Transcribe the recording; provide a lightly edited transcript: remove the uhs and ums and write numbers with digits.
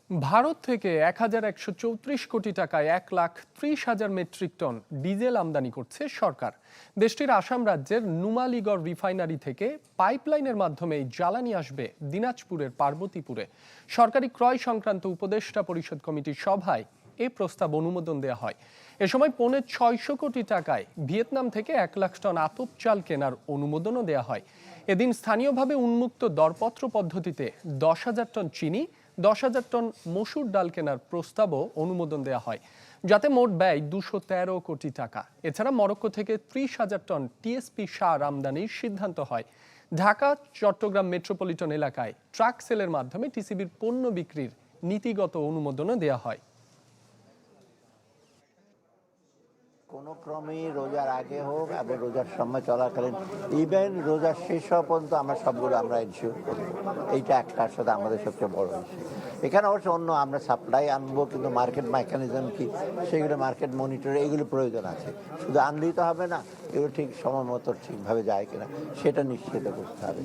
ভারত থেকে ১,১৩৪ কোটি টাকায় ১,৩০,০০০ মেট্রিক টন ডিজেল আমদানি করছে সরকার। দেশটির আসাম রাজ্যের নুমালীগড় রিফাইনারি থেকে পাইপলাইনের মাধ্যমে এই জ্বালানি আসবে দিনাজপুরের পার্বতীপুরে। সরকারি ক্রয় সংক্রান্ত উপদেষ্টা পরিষদ কমিটির সভায় এ প্রস্তাব অনুমোদন দেওয়া হয়। এ সময় ৬৫০ কোটি টাকায় ভিয়েতনাম থেকে ১ লাখ টন আতপ চাল কেনার অনুমোদনও দেওয়া হয়। এদিন স্থানীয়ভাবে উন্মুক্ত দরপত্র পদ্ধতিতে ১০,০০০ টন চিনি, ১০,০০০ টন মসুর ডাল কেনার প্রস্তাবও অনুমোদন দেওয়া হয়, যাতে মোট ব্যয় ২১৩ কোটি টাকা। এছাড়া মরক্কো থেকে ৩০,০০০ টন টিএসপি সার আমদানির সিদ্ধান্ত হয়। ঢাকা চট্টগ্রাম মেট্রোপলিটন এলাকায় ট্রাক সেলের মাধ্যমে টিসিবির পণ্য বিক্রির নীতিগত অনুমোদনও দেওয়া হয়। কোনো ক্রমেই রোজার আগে হোক এবং রোজার সময় চলাকালীন ইভেন রোজার শেষ হওয়া পর্যন্ত আমরা ইনশিওর করি। এইটা একটার সাথে আমাদের সবচেয়ে বড় ইস্যু। এখানে অবশ্য অন্য আমরা সাপ্লাই আনবো, কিন্তু মার্কেট মেকানিজম কি, সেগুলো মার্কেট মনিটর, এগুলো প্রয়োজন আছে। শুধু আনলেই তো হবে না, এগুলো ঠিক সময় মতো ঠিকভাবে যায় কিনা সেটা নিশ্চিত করতে হবে।